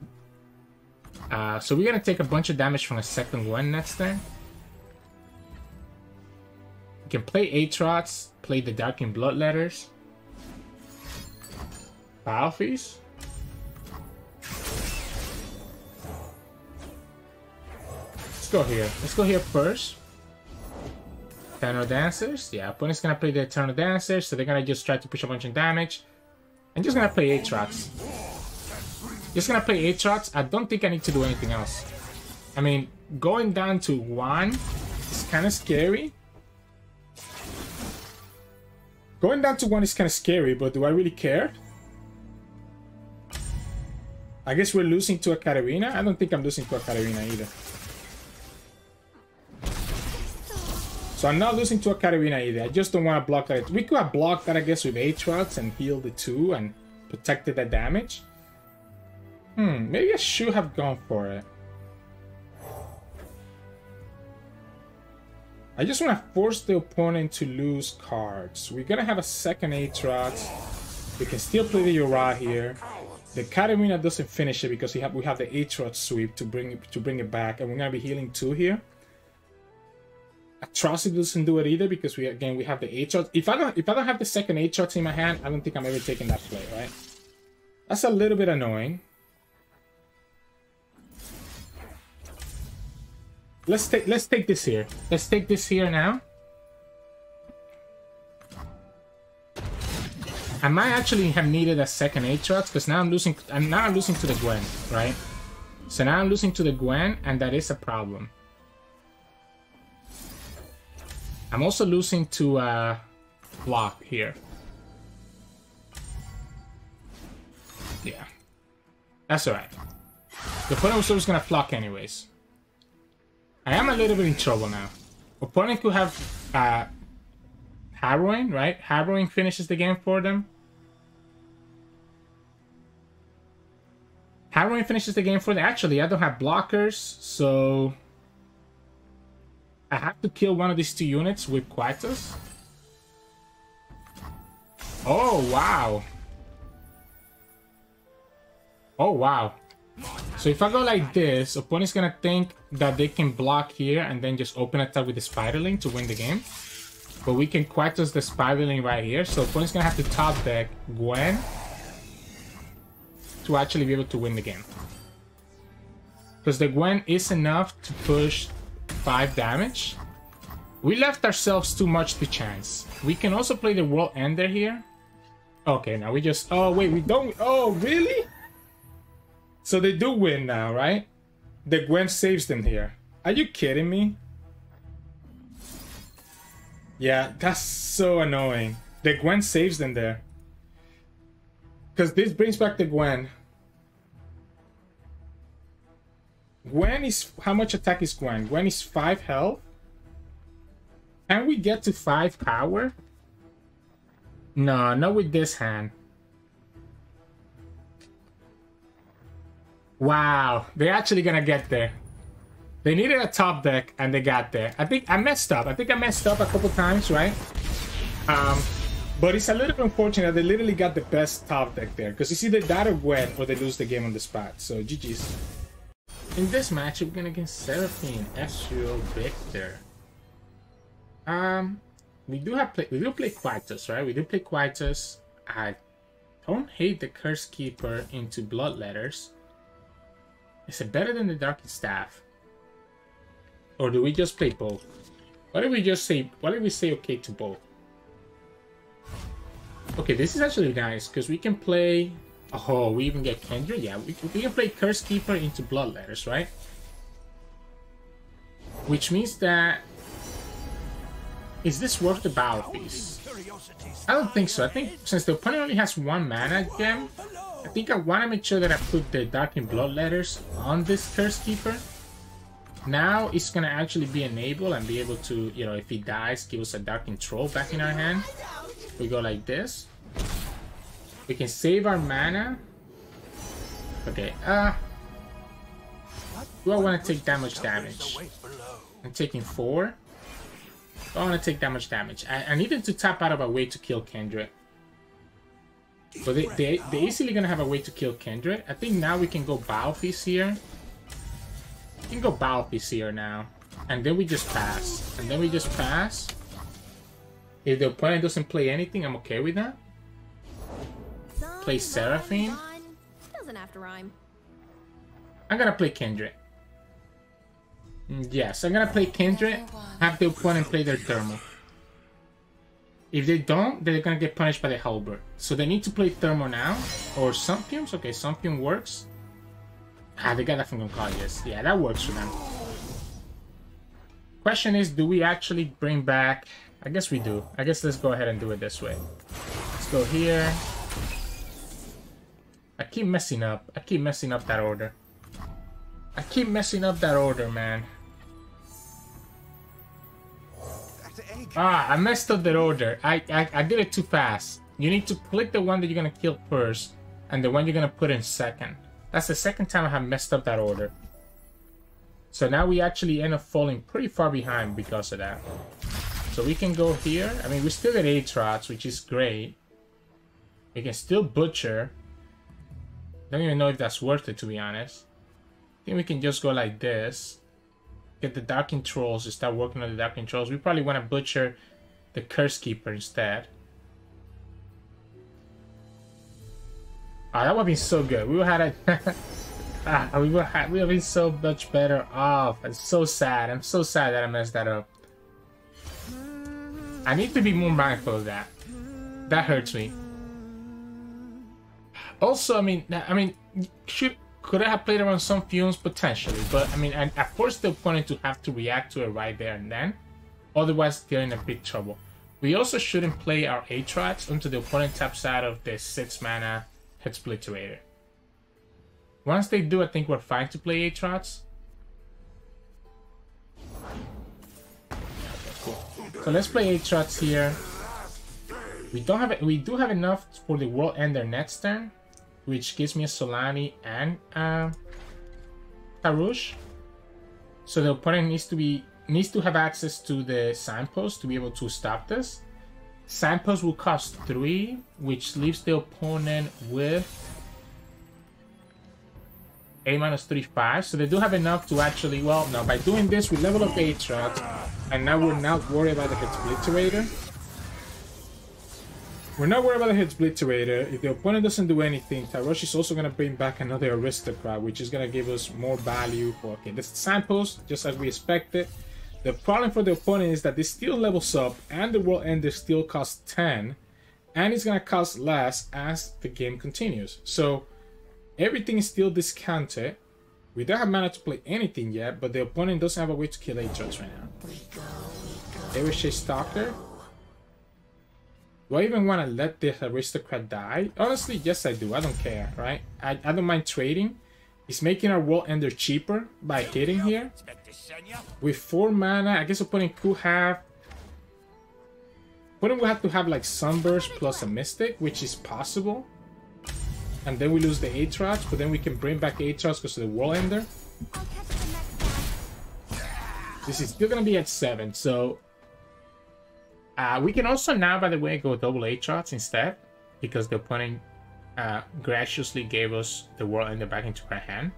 So we're gonna take a bunch of damage from a second Gwen next turn. We can play Aatrox, play the Darking Bloodletters. Power Feast. Let's go here. Let's go here first. Eternal Dancers. Yeah, opponent's gonna play the Eternal Dancers, so they're gonna just try to push a bunch of damage. I'm just gonna play Aatrox. Just gonna play Aatrox. I don't think I need to do anything else. I mean, going down to 1 is kind of scary. Going down to 1 is kind of scary, but do I really care? I guess we're losing to a Katarina. I don't think I'm losing to a Katarina either. So I'm not losing to a Katarina either. I just don't want to block that. We could have blocked that, I guess, with Aatrox and healed the 2 and protected that damage. Maybe I should have gone for it. I just want to force the opponent to lose cards. We're going to have a second Aatrox. We can still play the Yoral here. The Katarina doesn't finish it because we have the Aatrox sweep to bring it back, and we're going to be healing 2 here. Atrocity doesn't do it either because we have the Aatrox. If I don't have the second Aatrox in my hand, I don't think I'm ever taking that play, right? That's a little bit annoying. Let's take this here. Let's take this here now. I might actually have needed a second Aatrox because now I'm losing to the Gwen, right? So now I'm losing to the Gwen, and that is a problem. I'm also losing to block here. Yeah, that's alright. The opponent was always gonna flock anyways. I am a little bit in trouble now. Opponent could have Harrowing, right? Harrowing finishes the game for them. Harrowing finishes the game for them. Actually, I don't have blockers, so I have to kill one of these two units with Quietus. Oh, wow. Oh, wow. So if I go like this, opponent's gonna think that they can block here and then just open attack with the Spiderling to win the game. But we can Quietus the Spiderling right here, so opponent's gonna have to top deck Gwen to actually be able to win the game. Because the Gwen is enough to push 5 damage. We left ourselves too much to chance. We can also play the World Ender here. Okay, now we just... Oh, wait, we don't... Oh, really? So they do win now, right? The Gwen saves them here. Are you kidding me? Yeah, that's so annoying. The Gwen saves them there. Because this brings back the Gwen. Gwen is... How much attack is Gwen? Gwen is 5 health. Can we get to 5 power? No, not with this hand. Wow, they're actually gonna get there. They needed a top deck and they got there. I think I messed up. I messed up a couple times, right? But it's a little bit unfortunate they literally got the best top deck there. Because it's either that or Gwen or they lose the game on the spot. So GG's. In this match, we're gonna get Seraphine, Ezreal, Viktor. We do play Quietus, right? We do play Quietus. I don't hate the Curse Keeper into Bloodletters. Is it better than the Darkened Staff? Or do we just play both? What if we say okay to both? Okay, this is actually nice because we can play... Oh, we even get Kindred? Yeah, we can play Curse Keeper into Bloodletters, right? Which means that... Is this worth the battle piece? I don't think so. I think since the opponent only has 1 mana gem, I think I want to make sure that I put the Darkened Bloodletters on this Curse Keeper. Now it's going to actually be enabled and be able to, you know, if he dies, give us a Darkened Troll back in our hand. We go like this. We can save our mana. Okay, do I want to take that much damage? I'm taking 4. I want to take that much damage. I needed to tap out of a way to kill Kindred. So they're easily going to have a way to kill Kindred. I think now we can go Balfis here. We can go Balfis here now. And then we just pass. And then we just pass. If the opponent doesn't play anything, I'm okay with that. Play Seraphine. Doesn't have to rhyme. I'm going to play Kindred. Yes, I'm going to play Kindred. Have the opponent play their Thermal. If they don't, they're going to get punished by the Halberd. So they need to play Thermal now. Or Sunfumes. Okay, Sunfume works. Ah, they got that from Goncagius. Yeah, that works for them. Question is, do we actually bring back... I guess we do. I guess let's go ahead and do it this way. Let's go here. I keep messing up. I keep messing up that order. I keep messing up that order, man. Ah, I messed up that order. I did it too fast. You need to click the one that you're gonna kill first, and the one you're gonna put in second. That's the second time I have messed up that order. So now we actually end up falling pretty far behind because of that. So we can go here. I mean, we still get Aatrox, which is great. We can still Butcher. Don't even know if that's worth it, to be honest. I think we can just go like this. Get the Darkened Trolls to start working on the Darkened Trolls. We probably want to Butcher the Curse Keeper instead. Ah, that would have been so good. We would have had we would have been so much better off. I'm so sad. I'm so sad that I messed that up. I need to be more mindful of that. That hurts me. Also, I mean, could I have played around some fumes? Potentially, but I mean, I forced the opponent to have to react to it right there and then. Otherwise, they're in a big trouble. We also shouldn't play our Aatrox until the opponent taps out of the 6 mana Head Splitterator. Once they do, I think we're fine to play Aatrox. Okay, cool. So let's play Aatrox here. We don't have it. We do have enough for the World Ender next turn, which gives me a Solani and Tarush. So the opponent needs to have access to the signpost to be able to stop this. Signpost will cost 3, which leaves the opponent with A -3, 5. So they do have enough to actually, well, no, by doing this, we level up Aatrox, and now we're not worried about the Hitsbliterator. We're not worried about the Hitsbliterator. If the opponent doesn't do anything, Tarush is also going to bring back another Aristocrat, which is going to give us more value for, okay, this signpost, just as we expected. The problem for the opponent is that this still levels up, and the World Ender still costs 10, and it's going to cost less as the game continues. So everything is still discounted. We don't have mana to play anything yet, but the opponent doesn't have a way to kill Aatrox right now. Everyshade Stalker. Do I even want to let the Aristocrat die? Honestly, yes I do. I don't care, right? I don't mind trading. He's making our World Ender cheaper by hitting here. With 4 mana, I guess opponent could have... Opponent will have to have like Sunburst plus a Mystic, which is possible. And then we lose the Aatrox, but then we can bring back Aatrox because of the World Ender. This is still going to be at 7, so... we can also now, by the way, go double Aatrox instead, because the opponent graciously gave us the World Ender back into our hand.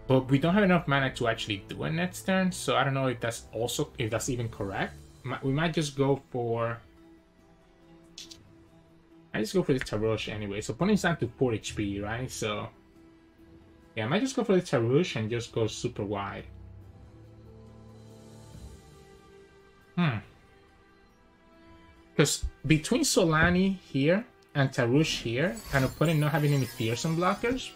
But we don't have enough mana to actually do it next turn, so I don't know if that's also, if that's even correct. We might just go for... I just go for the Tarush anyway. So opponent's down to 4 HP, right? So yeah, I might just go for the Tarush and just go super wide. Because between Solani here and Tarush here, and opponent not having any fearsome blockers,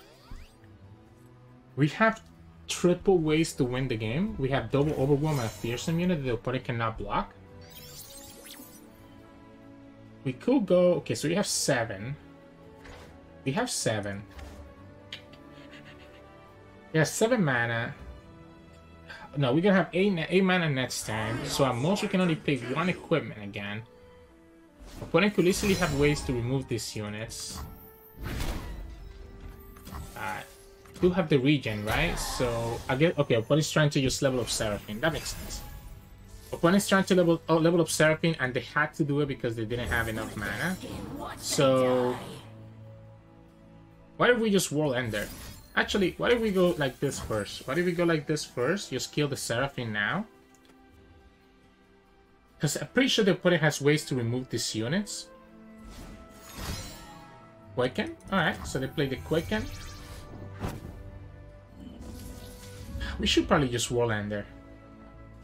we have triple ways to win the game. We have double Overwhelm and a fearsome unit that the opponent cannot block. We could go... Okay, so we have 7. We have 7. We have 7 mana. No, we're gonna have 8 mana next turn. So at most we can only pick 1 equipment again. Opponent could easily have ways to remove these units. Do have the regen, right? So I get... Okay, opponent's trying to just level up Seraphine. That makes sense. Opponent's trying to level up Seraphine, and they had to do it because they didn't have enough mana. So what if we just World Ender? Actually, what if we go like this first? What if we go like this first? Just kill the Seraphine now. Because I'm pretty sure the opponent has ways to remove these units. Quicken? Alright, so they play the Quicken. We should probably just World Ender.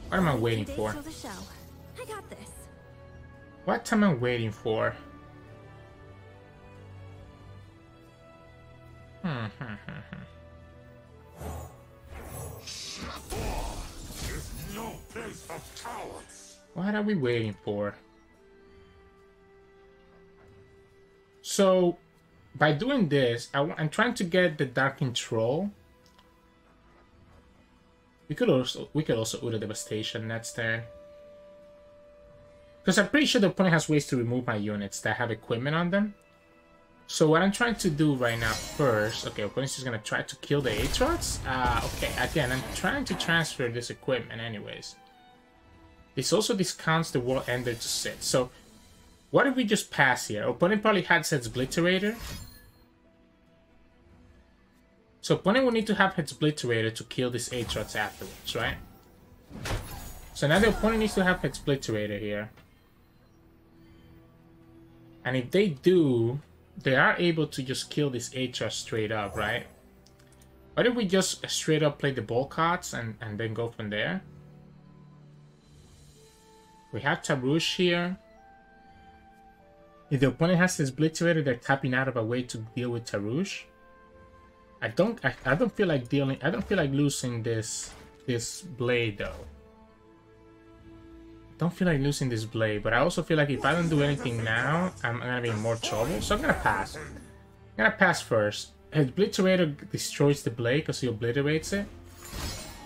What am I waiting for? I got this. What am I waiting for? What are we waiting for? So, by doing this, I'm trying to get the Dark Control. We could also Uda Devastation next turn. Because I'm pretty sure the opponent has ways to remove my units that have equipment on them. So what I'm trying to do right now first... Okay, opponent's just going to try to kill the Aatrox. Okay, again, I'm trying to transfer this equipment anyways. This also discounts the World Ender to sit. So what if we just pass here? Opponent probably had Hitsbliterator. So opponent will need to have Hitsbliterator to kill this Aatrox afterwards, right? So now the opponent needs to have Hitsbliterator here. And if they do, they are able to just kill this Aatrox straight up, right? Why don't we just straight up play the Bulk Cards and then go from there? We have Tarush here. If the opponent has Hitsbliterator, they're tapping out of a way to deal with Tarush. I don't feel like losing this blade though. Don't feel like losing this blade, but I also feel like if I don't do anything now, I'm gonna be in more trouble. So I'm gonna pass. I'm gonna pass first. Obliterator destroys the blade because he obliterates it.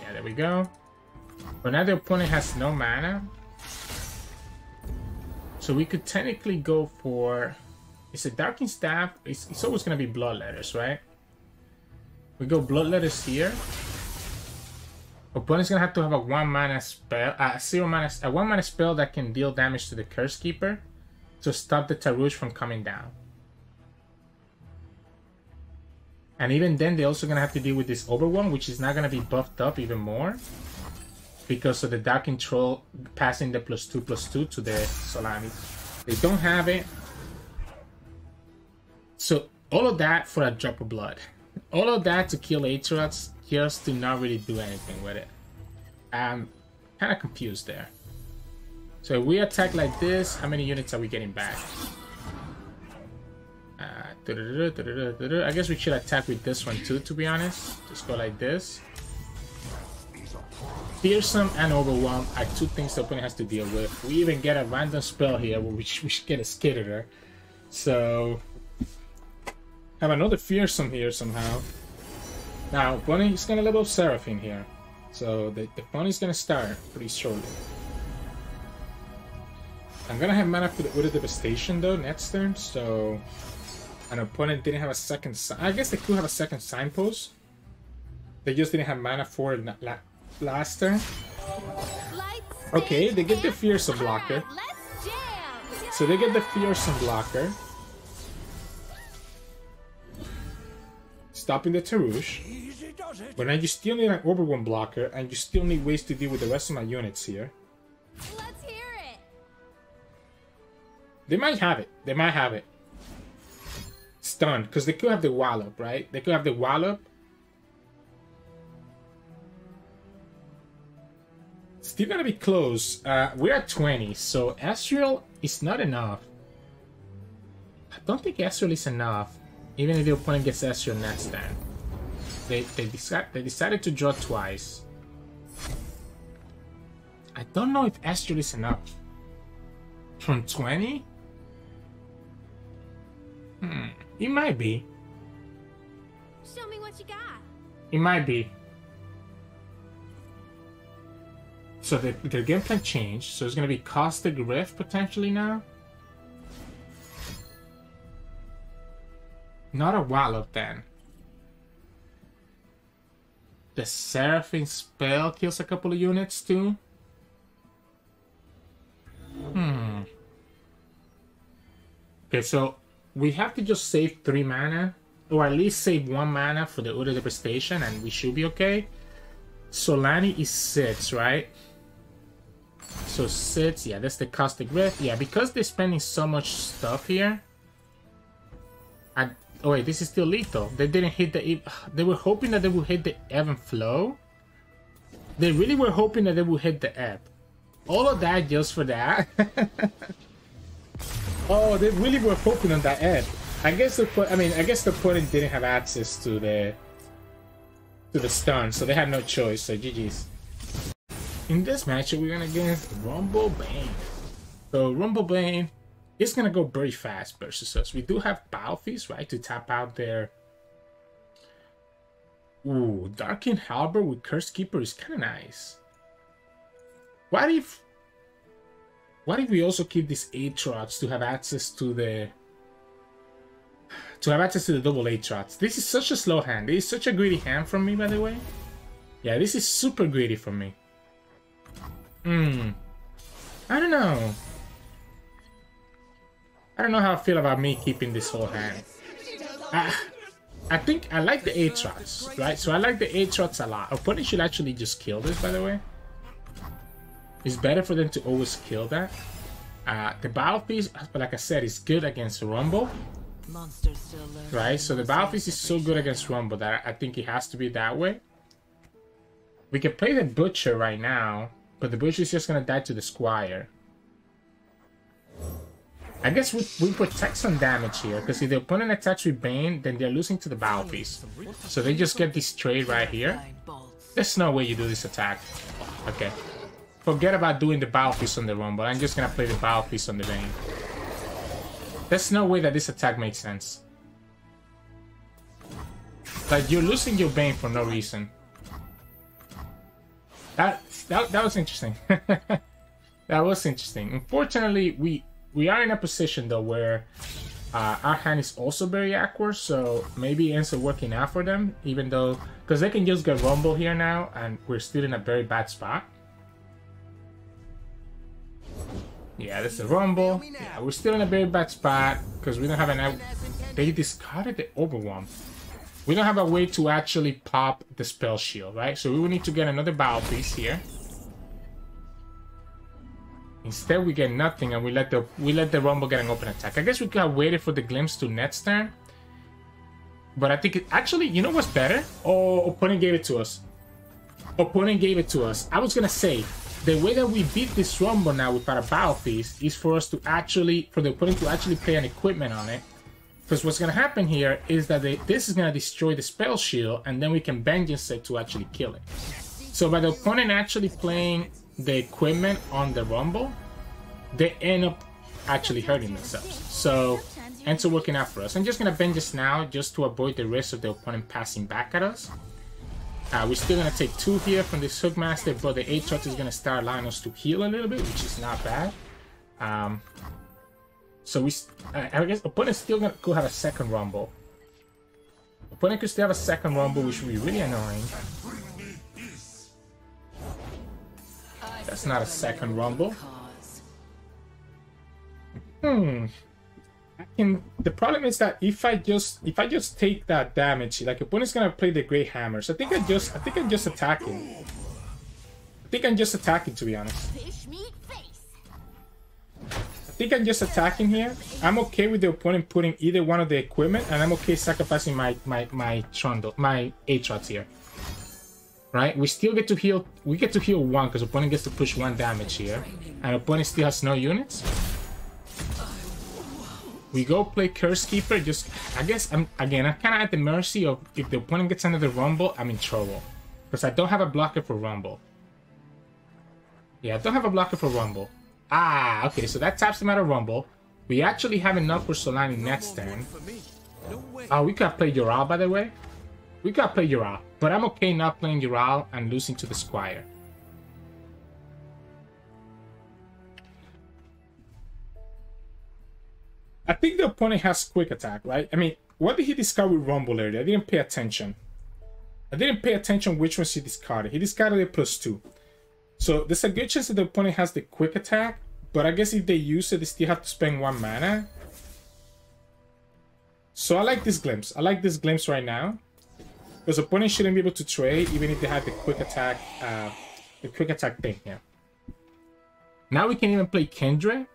Yeah, there we go. But now the opponent has no mana. So So we could technically go for... It's a Darking Staff. It's always going to be Bloodletters, right? We go Bloodletters here. Opponent's going to have a 1 mana spell, a 1 mana spell that can deal damage to the Curse Keeper to stop the Tarouge from coming down. And even then, they're also going to have to deal with this Overwhelm, which is not going to be buffed up even more because of the Dark Control passing the +2/+2 to the Solani. They don't have it. So all of that for a drop of blood. All of that to kill Aatrox just to not really do anything with it. I'm kind of confused there. So if we attack like this, how many units are we getting back? I guess we should attack with this one too, to be honest. Just go like this. Fearsome and Overwhelm are two things the opponent has to deal with. We even get a random spell here where we should get a Skitter. So have another Fearsome here somehow. Now opponent is gonna level Seraphine here. So the fun is gonna start pretty shortly. I'm gonna have mana for the Utter Devastation though next turn, so an opponent didn't have a second sign. I guess they could have a second signpost. They just didn't have mana for it last turn. Okay, they get the Fearsome blocker. So they get the Fearsome blocker. Stopping the Tarouge. But now you still need an Overwhelm blocker, and you still need ways to deal with the rest of my units here. Let's hear it. They might have it. They might have it. Stunned, because they could have the Wallop, right? They could have the Wallop. Still gonna be close. We're at 20, so Ezreal is not enough. I don't think Ezreal is enough, even if the opponent gets Ezreal next turn. They decided to draw twice. I don't know if Ezreal is enough. From 20? It might be. Show me what you got. It might be. So the game plan changed. So it's going to be Caustic Rift potentially now. Not a Wallop then. The Seraphine spell kills a couple of units too. Okay, so we have to just save 3 mana. Or at least save 1 mana for the Utter Devastation and we should be okay. Solani is 6, right? So 6, yeah, that's the Caustic Rift. Yeah, because they're spending so much stuff here. Oh wait, this is still lethal. They didn't hit the... They were hoping that they would hit the Ebb and Flow. They really were hoping that they would hit the Ebb. All of that just for that. Oh, they really were hoping on that Ebb. I guess the opponent didn't have access to the stun, so they had no choice. So GG's. In this matchup, we're gonna get Rumble Vayne. So Rumble Vayne is gonna go very fast versus us. We do have Balfeast, right, to tap out their... Ooh, Darkened Halberd with Curse Keeper is kind of nice. What if we also keep this Aatrox to have access to the... double Aatrox? This is such a slow hand. This is such a greedy hand from me, by the way. Yeah, this is super greedy from me. I don't know. I don't know how I feel about me keeping this whole hand. I think I like the Aatrox, right? So I like the Aatrox a lot. Opponent should actually just kill this, by the way. It's better for them to always kill that. The Balfeast, like I said, is good against Rumble. Right? So the Balfeast is so good against Rumble that I think it has to be that way. We can play the Butcher right now, but the Butcher is just going to die to the Squire. I guess we protect some damage here, because if the opponent attacks with Bane, then they're losing to the Balfeast. So they just get this trade right here. There's no way you do this attack. Okay. Forget about doing the Balfeast on the Rumble. I'm just going to play the Balfeast on the Bane. There's no way that this attack makes sense. Like, you're losing your Bane for no reason. That was interesting. That was interesting. Unfortunately, we are in a position though where our hand is also very awkward, so maybe it ends up working out for them, even though, because they can just get Rumble here now, and we're still in a very bad spot. Yeah, this is a Rumble. Yeah, we're still in a very bad spot because we don't have an. They discarded the Overwhelm. We don't have a way to actually pop the spell shield, right? So we will need to get another battle piece here. Instead, we get nothing, and we let the Rumble get an open attack. I guess we could have waited for the glimpse to next turn. But I think actually, you know what's better? Oh, opponent gave it to us. Opponent gave it to us. I was gonna say, the way that we beat this Rumble now without a battle piece is for us to actually, for the opponent to actually play an equipment on it. Because what's gonna happen here is that this is gonna destroy the spell shield, and then we can vengeance it to actually kill it. So by the opponent actually playing the equipment on the Rumble, they end up actually hurting themselves. So ends up working out for us. I'm just gonna vengeance now just to avoid the risk of the opponent passing back at us. We're still gonna take 2 here from this Hookmaster, but the Aatrox is gonna start allowing us to heal a little bit, which is not bad. So I guess opponent still could have a second Rumble. Opponent could still have a second Rumble, which would be really annoying. That's not a second Rumble. The problem is that if I just take that damage, like opponent's gonna play the Great Hammer. So I think I'm just attacking. I think I'm just attacking, to be honest. I think I'm just attacking here. I'm okay with the opponent putting either one of the equipment, and I'm okay sacrificing my Aatrox here. Right? We still get to heal. We get to heal 1 because opponent gets to push 1 damage here, and opponent still has no units. We go play Curse Keeper. Just, I guess I'm kind of at the mercy of if the opponent gets another Rumble, I'm in trouble because I don't have a blocker for Rumble. Yeah, I don't have a blocker for Rumble. Ah, okay, so that taps them out of Rumble. We actually have enough for Solani next turn. Oh, we could play Ural, by the way. We could play Ural, but I'm okay not playing Ural and losing to the Squire. I think the opponent has Quick Attack, right? I mean, what did he discard with Rumble earlier? I didn't pay attention. I didn't pay attention which ones he discarded. He discarded a +2. So there's a good chance that the opponent has the Quick Attack, but I guess if they use it, they still have to spend 1 mana. So I like this Glimpse. I like this Glimpse right now. Because opponent shouldn't be able to trade, even if they have the Quick Attack thing here. Now we can even play Kindred.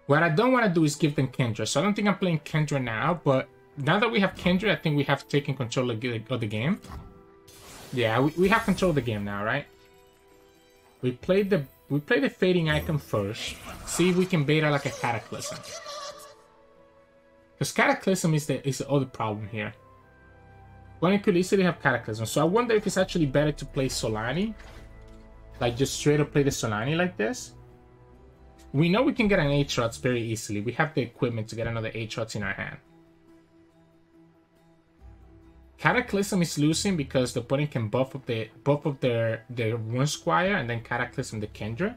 What I don't want to do is give them Kindred, so I don't think I'm playing Kindred now, but now that we have Kindred, I think we have taken control of the game. Yeah, we have control of the game now, right? We play the Fading Icon first, see if we can bait out like a Cataclysm. Because Cataclysm is the other problem here. One could easily have Cataclysm, so I wonder if it's actually better to play Solani. Like, just straight up play the Solani like this. We know we can get an Aatrox very easily. We have the equipment to get another Aatrox in our hand. Cataclysm is losing because the opponent can buff up their Rune Squire and then Cataclysm the Kindred.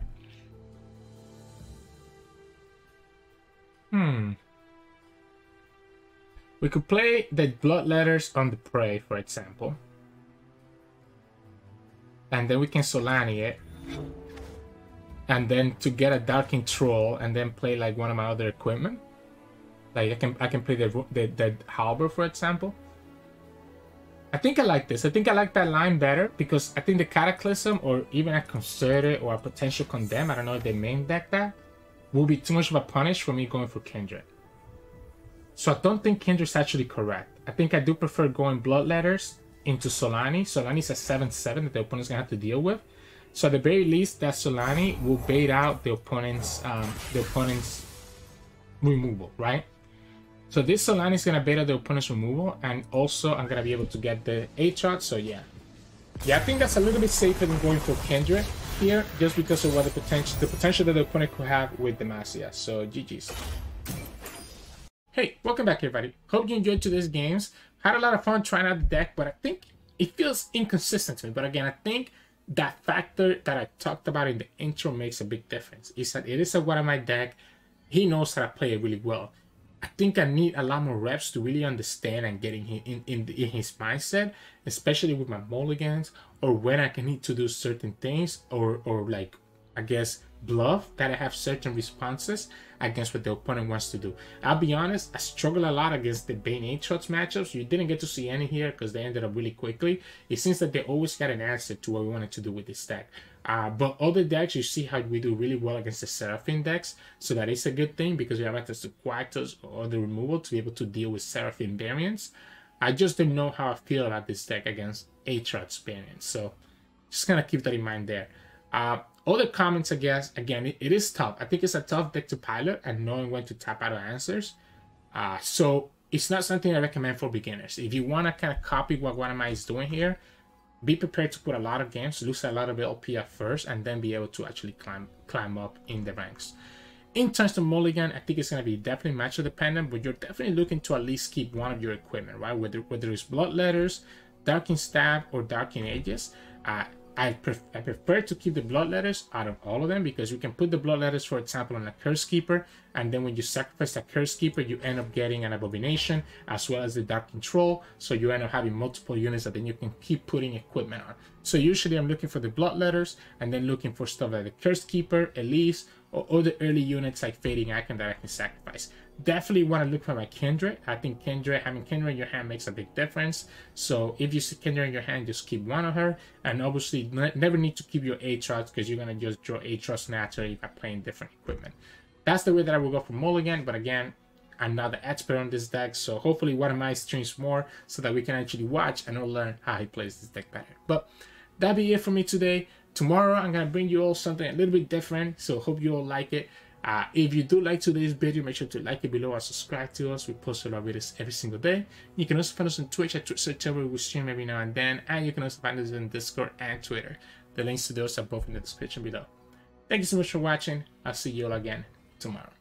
We could play the Bloodletters on the Prey, for example. And then we can Solani it. And then to get a Darking Troll and then play like one of my other equipment. Like I can play the Halberd, for example. I think I like this. I think I like that line better because I think the Cataclysm or even a Concerted or a potential Condemn, I don't know if they main deck that, will be too much of a punish for me going for Kindred. So I don't think Kindred's actually correct. I think I do prefer going Bloodletters into Solani. Solani's a 7/7 that the opponent's gonna have to deal with. So at the very least, that Solani will bait out the opponent's removal, right? So this Solani is gonna bait out the opponent's removal, and also I'm gonna be able to get the Aatrox. So yeah, I think that's a little bit safer than going for Kindred here, just because of what the potential that the opponent could have with Demacia. So GG's. Hey, welcome back everybody. Hope you enjoyed today's games. Had a lot of fun trying out the deck, but I think it feels inconsistent to me. But again, I think that factor that I talked about in the intro makes a big difference. It's that it is a WhatAmI deck. He knows how to play it really well. I think I need a lot more reps to really understand and getting him in his mindset, especially with my mulligans, or when I can need to do certain things, or like, I guess, bluff that I have certain responses against what the opponent wants to do. I'll be honest, I struggle a lot against the Vayne Aatrox matchups. You didn't get to see any here because they ended up really quickly. It seems that they always got an answer to what we wanted to do with this deck. But other decks, you see how we do really well against the Seraphine decks, so that is a good thing because we have access to Quactos or the removal to be able to deal with Seraphine variants. I just don't know how I feel about this deck against Aatrox variants, so just gonna keep that in mind there. Other comments, I guess, again, it is tough. I think it's a tough deck to pilot and knowing when to tap out of answers. So it's not something I recommend for beginners. If you want to kind of copy what WhatAmI is doing here, be prepared to put a lot of games, lose a lot of LP at first, and then be able to actually climb up in the ranks. In terms of mulligan, I think it's going to be definitely matchup dependent, but you're definitely looking to at least keep one of your equipment, right? Whether it's Bloodletters, Darking Staff, or Darking Aegis. I prefer to keep the Bloodletters out of all of them because you can put the Bloodletters, for example, on a Curse Keeper, and then when you sacrifice that Curse Keeper, you end up getting an Abomination as well as the Dark Control, so you end up having multiple units that then you can keep putting equipment on. So usually I'm looking for the Bloodletters and then looking for stuff like the Curse Keeper, Elise, or other early units like Fading Icon that I can sacrifice. Definitely want to look for my Kindred. I think having Kindred in your hand makes a big difference. So if you see Kindred in your hand, just keep one of her. And obviously, never need to keep your Aatrox because you're going to just draw Aatrox naturally by playing different equipment. That's the way that I will go for mulligan. But again, I'm not the expert on this deck. So hopefully WhatAmI streams more so that we can actually watch and learn how he plays this deck better. But that'll be it for me today. Tomorrow, I'm going to bring you all something a little bit different. So hope you all like it. If you do like today's video, make sure to like it below and subscribe to us. We post a lot of videos every single day. You can also find us on Twitch at Twitch, where we stream every now and then. And you can also find us on Discord and Twitter. The links to those are both in the description below. Thank you so much for watching. I'll see you all again tomorrow.